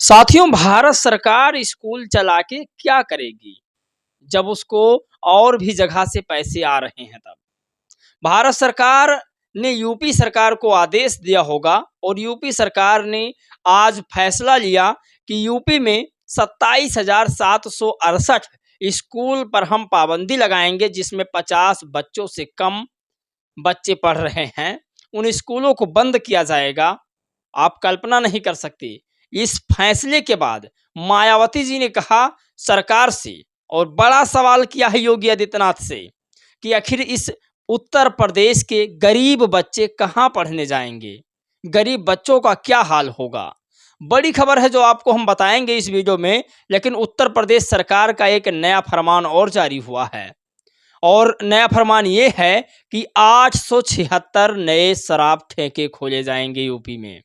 साथियों, भारत सरकार स्कूल चला के क्या करेगी जब उसको और भी जगह से पैसे आ रहे हैं तब। भारत सरकार ने यूपी सरकार को आदेश दिया होगा और यूपी सरकार ने आज फैसला लिया कि यूपी में 27,768 स्कूल पर हम पाबंदी लगाएंगे, जिसमें 50 बच्चों से कम बच्चे पढ़ रहे हैं। उन स्कूलों को बंद किया जाएगा। आप कल्पना नहीं कर सकते। इस फैसले के बाद मायावती जी ने कहा सरकार से और बड़ा सवाल किया है योगी आदित्यनाथ से कि आखिर इस उत्तर प्रदेश के गरीब बच्चे कहाँ पढ़ने जाएंगे, गरीब बच्चों का क्या हाल होगा। बड़ी खबर है जो आपको हम बताएंगे इस वीडियो में। लेकिन उत्तर प्रदेश सरकार का एक नया फरमान और जारी हुआ है और नया फरमान ये है कि 876 नए शराब ठेके खोले जाएंगे यूपी में।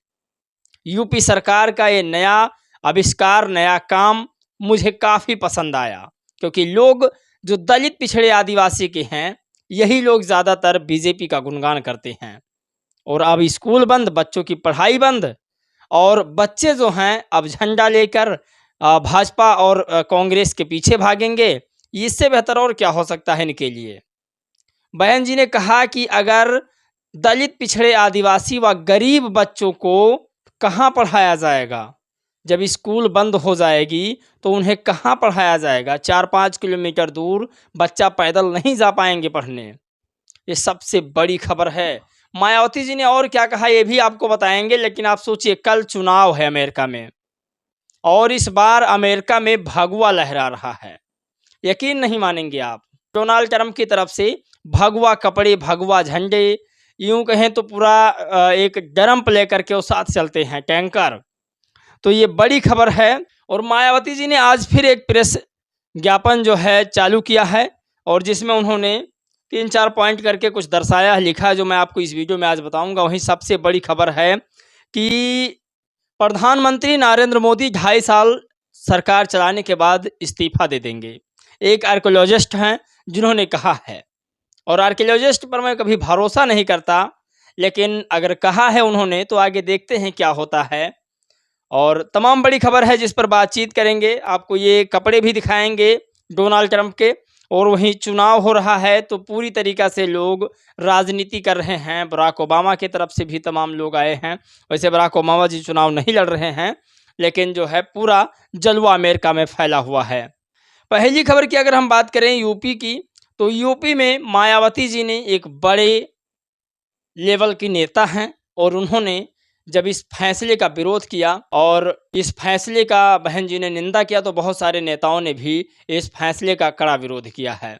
यूपी सरकार का ये नया आविष्कार, नया काम मुझे काफ़ी पसंद आया, क्योंकि लोग जो दलित पिछड़े आदिवासी के हैं यही लोग ज़्यादातर बीजेपी का गुणगान करते हैं। और अब स्कूल बंद, बच्चों की पढ़ाई बंद, और बच्चे जो हैं अब झंडा लेकर भाजपा और कांग्रेस के पीछे भागेंगे। इससे बेहतर और क्या हो सकता है इनके लिए। बहन जी ने कहा कि अगर दलित पिछड़े आदिवासी व गरीब बच्चों को कहाँ पढ़ाया जाएगा, जब स्कूल बंद हो जाएगी तो उन्हें कहाँ पढ़ाया जाएगा। 4-5 किलोमीटर दूर बच्चा पैदल नहीं जा पाएंगे पढ़ने। ये सबसे बड़ी खबर है। मायावती जी ने और क्या कहा ये भी आपको बताएंगे। लेकिन आप सोचिए, कल चुनाव है अमेरिका में और इस बार अमेरिका में भगवा लहरा रहा है। यकीन नहीं मानेंगे आप, डोनाल्ड ट्रंप की तरफ से भगवा कपड़े, भगवा झंडे, यूं कहें तो पूरा एक डरम्प लेकर के वो साथ चलते हैं, टैंकर। तो ये बड़ी खबर है। और मायावती जी ने आज फिर एक प्रेस ज्ञापन जो है चालू किया है और जिसमें उन्होंने 3-4 पॉइंट करके कुछ दर्शाया, लिखा है, जो मैं आपको इस वीडियो में आज बताऊंगा। वहीं सबसे बड़ी खबर है कि प्रधानमंत्री नरेंद्र मोदी 2.5 साल सरकार चलाने के बाद इस्तीफा दे देंगे। एक आर्कियोलॉजिस्ट हैं जिन्होंने कहा है, और आर्कियोलॉजिस्ट पर मैं कभी भरोसा नहीं करता, लेकिन अगर कहा है उन्होंने तो आगे देखते हैं क्या होता है। और तमाम बड़ी खबर है जिस पर बातचीत करेंगे। आपको ये कपड़े भी दिखाएंगे डोनाल्ड ट्रंप के। और वहीं चुनाव हो रहा है तो पूरी तरीक़ा से लोग राजनीति कर रहे हैं। बराक ओबामा की तरफ से भी तमाम लोग आए हैं। वैसे बराक ओबामा जी चुनाव नहीं लड़ रहे हैं, लेकिन जो है पूरा जलवा अमेरिका में फैला हुआ है। पहली खबर की अगर हम बात करें यूपी की, तो यूपी में मायावती जी ने एक बड़े लेवल की नेता हैं और उन्होंने जब इस फैसले का विरोध किया और इस फैसले का बहन जी ने निंदा किया, तो बहुत सारे नेताओं ने भी इस फैसले का कड़ा विरोध किया है।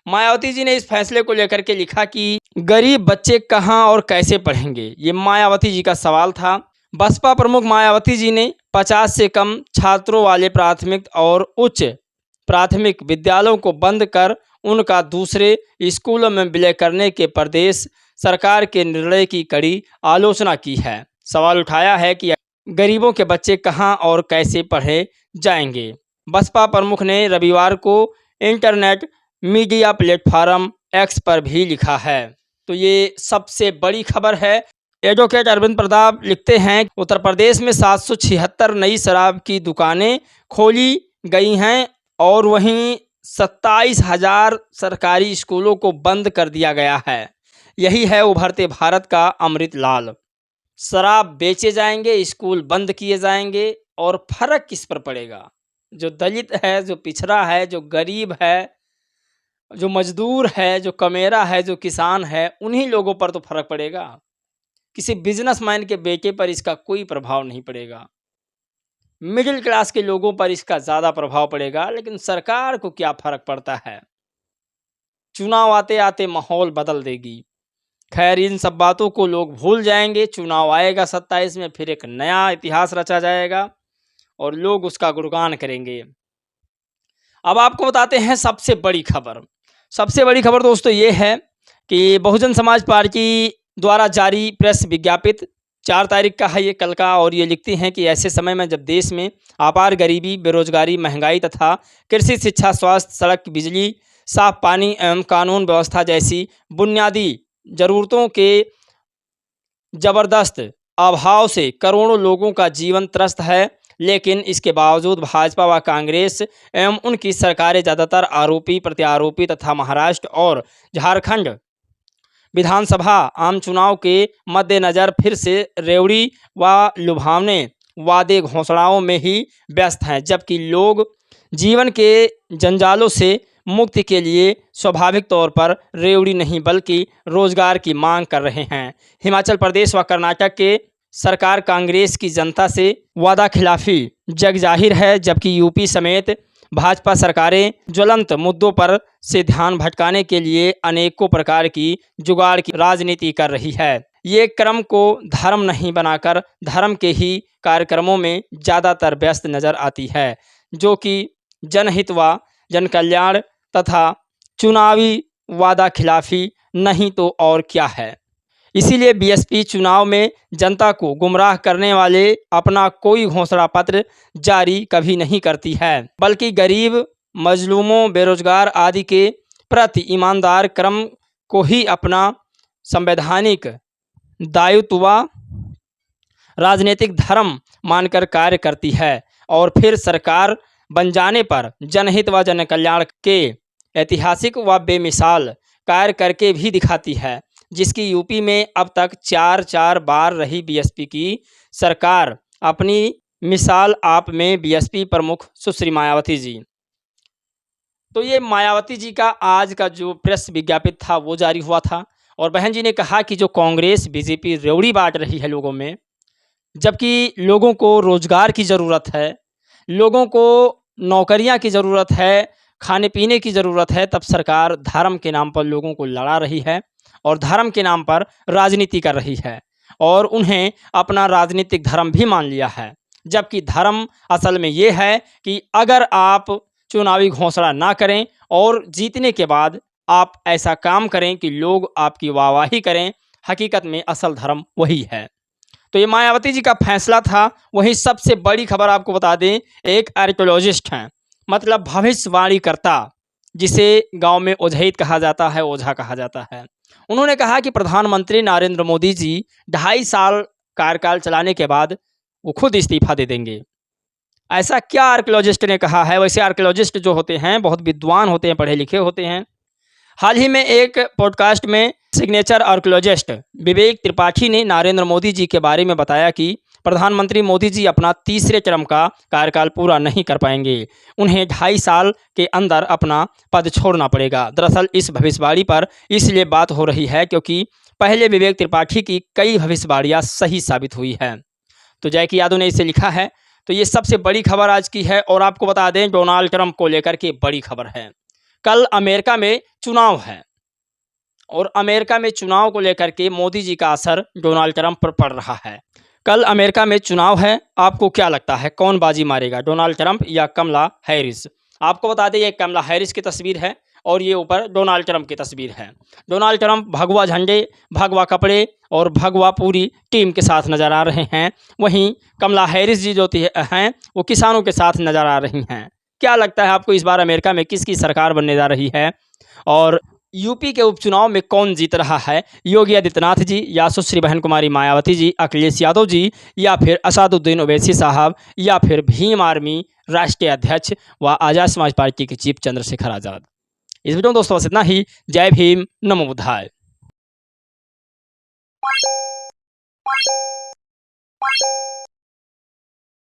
मायावती जी ने इस फैसले को लेकर के लिखा कि गरीब बच्चे कहाँ और कैसे पढ़ेंगे, ये मायावती जी का सवाल था। बसपा प्रमुख मायावती जी ने 50 से कम छात्रों वाले प्राथमिक और उच्च प्राथमिक विद्यालयों को बंद कर उनका दूसरे स्कूलों में विलय करने के प्रदेश सरकार के निर्णय की कड़ी आलोचना की है। सवाल उठाया है कि गरीबों के बच्चे कहां और कैसे पढ़े जाएंगे। बसपा प्रमुख ने रविवार को इंटरनेट मीडिया प्लेटफॉर्म एक्स पर भी लिखा है। तो ये सबसे बड़ी खबर है। एडवोकेट अरविंद प्रताप लिखते हैं, उत्तर प्रदेश में 776 नई शराब की दुकानें खोली गई हैं और वहीं 27,000 सरकारी स्कूलों को बंद कर दिया गया है। यही है उभरते भारत का अमृत लाल। शराब बेचे जाएंगे, स्कूल बंद किए जाएंगे, और फर्क किस पर पड़ेगा? जो दलित है, जो पिछड़ा है, जो गरीब है, जो मजदूर है, जो कमेरा है, जो किसान है, उन्हीं लोगों पर तो फर्क पड़ेगा। किसी बिजनेसमैन के बेटे पर इसका कोई प्रभाव नहीं पड़ेगा। मिडिल क्लास के लोगों पर इसका ज़्यादा प्रभाव पड़ेगा। लेकिन सरकार को क्या फ़र्क पड़ता है? चुनाव आते आते माहौल बदल देगी। खैर, इन सब बातों को लोग भूल जाएंगे। चुनाव आएगा 27 में, फिर एक नया इतिहास रचा जाएगा और लोग उसका गुणगान करेंगे। अब आपको बताते हैं सबसे बड़ी खबर। सबसे बड़ी खबर दोस्तों ये है कि बहुजन समाज पार्टी द्वारा जारी प्रेस विज्ञापित 4 तारीख का है ये, कल का। और ये लिखती हैं कि ऐसे समय में जब देश में अपार गरीबी, बेरोजगारी, महंगाई तथा कृषि, शिक्षा, स्वास्थ्य, सड़क, बिजली, साफ पानी एवं कानून व्यवस्था जैसी बुनियादी ज़रूरतों के ज़बरदस्त अभाव से करोड़ों लोगों का जीवन त्रस्त है, लेकिन इसके बावजूद भाजपा व कांग्रेस एवं उनकी सरकारें ज़्यादातर आरोपी प्रत्यारोपी तथा महाराष्ट्र और झारखंड विधानसभा आम चुनाव के मद्देनज़र फिर से रेवड़ी व लुभावने वादे घोषणाओं में ही व्यस्त हैं, जबकि लोग जीवन के जंजालों से मुक्ति के लिए स्वाभाविक तौर पर रेवड़ी नहीं बल्कि रोजगार की मांग कर रहे हैं। हिमाचल प्रदेश व कर्नाटक के सरकार कांग्रेस की जनता से वादा खिलाफी जग जाहिर है, जबकि यूपी समेत भाजपा सरकारें ज्वलंत मुद्दों पर से ध्यान भटकाने के लिए अनेकों प्रकार की जुगाड़ की राजनीति कर रही है। ये क्रम को धर्म नहीं बनाकर धर्म के ही कार्यक्रमों में ज़्यादातर व्यस्त नज़र आती है, जो कि जनहित व जनकल्याण तथा चुनावी वादा खिलाफी नहीं तो और क्या है। इसीलिए बीएसपी चुनाव में जनता को गुमराह करने वाले अपना कोई घोषणा पत्र जारी कभी नहीं करती है, बल्कि गरीब, मजलूमों, बेरोजगार आदि के प्रति ईमानदार क्रम को ही अपना संवैधानिक दायित्व व राजनीतिक धर्म मानकर कार्य करती है और फिर सरकार बन जाने पर जनहित व जनकल्याण के ऐतिहासिक व बेमिसाल कार्य करके भी दिखाती है, जिसकी यूपी में अब तक 4 बार रही बीएसपी की सरकार। अपनी मिसाल आप में बीएसपी प्रमुख सुश्री मायावती जी। तो ये मायावती जी का आज का जो प्रेस विज्ञापित था वो जारी हुआ था और बहन जी ने कहा कि जो कांग्रेस बीजेपी रेवड़ी बांट रही है लोगों में, जबकि लोगों को रोजगार की ज़रूरत है, लोगों को नौकरियां की ज़रूरत है, खाने पीने की ज़रूरत है, तब सरकार धर्म के नाम पर लोगों को लड़ा रही है और धर्म के नाम पर राजनीति कर रही है और उन्हें अपना राजनीतिक धर्म भी मान लिया है। जबकि धर्म असल में ये है कि अगर आप चुनावी घोषणा ना करें और जीतने के बाद आप ऐसा काम करें कि लोग आपकी वाहवाही करें, हकीकत में असल धर्म वही है। तो ये मायावती जी का फैसला था। वहीं सबसे बड़ी खबर आपको बता दें, एक आर्कियोलॉजिस्ट हैं, मतलब भविष्यवाणीकर्ता, जिसे गांव में ओझैत कहा जाता है, ओझा कहा जाता है। उन्होंने कहा कि प्रधानमंत्री नरेंद्र मोदी जी 2.5 साल कार्यकाल चलाने के बाद वो खुद इस्तीफा दे देंगे। ऐसा क्या आर्कियोलॉजिस्ट ने कहा है? वैसे आर्कियोलॉजिस्ट जो होते हैं बहुत विद्वान होते हैं, पढ़े लिखे होते हैं। हाल ही में एक पॉडकास्ट में सिग्नेचर आर्कियोलॉजिस्ट विवेक त्रिपाठी ने नरेंद्र मोदी जी के बारे में बताया कि प्रधानमंत्री मोदी जी अपना तीसरे टर्म का कार्यकाल पूरा नहीं कर पाएंगे, उन्हें 2.5 साल के अंदर अपना पद छोड़ना पड़ेगा। दरअसल इस भविष्यवाणी पर इसलिए बात हो रही है क्योंकि पहले विवेक त्रिपाठी की कई भविष्यवाणियाँ सही साबित हुई है। तो जयकी यादव ने इसे लिखा है। तो ये सबसे बड़ी खबर आज की है और आपको बता दें डोनाल्ड ट्रंप को लेकर के बड़ी खबर है। कल अमेरिका में चुनाव है और अमेरिका में चुनाव को लेकर के मोदी जी का असर डोनाल्ड ट्रंप पर पड़ रहा है। कल अमेरिका में चुनाव है, आपको क्या लगता है कौन बाजी मारेगा, डोनाल्ड ट्रंप या कमला हैरिस? आपको बता दें ये कमला हैरिस की तस्वीर है और ये ऊपर डोनाल्ड ट्रंप की तस्वीर है। डोनाल्ड ट्रंप भगवा झंडे, भगवा कपड़े और भगवा पूरी टीम के साथ नज़र आ रहे हैं। वहीं कमला हैरिस जी जो हैं वो किसानों के साथ नज़र आ रही हैं। क्या लगता है आपको इस बार अमेरिका में किसकी सरकार बनने जा रही है और यूपी के उपचुनाव में कौन जीत रहा है, योगी आदित्यनाथ जी या सुश्री बहन कुमारी मायावती जी, अखिलेश यादव जी या फिर असदुद्दीन ओवैसी साहब या फिर भीम आर्मी राष्ट्रीय अध्यक्ष व आज़ाद समाज पार्टी के चीफ चंद्रशेखर आज़ाद? इस वीडियो में दोस्तों बस इतना ही। जय भीम, नमो बुद्धाय।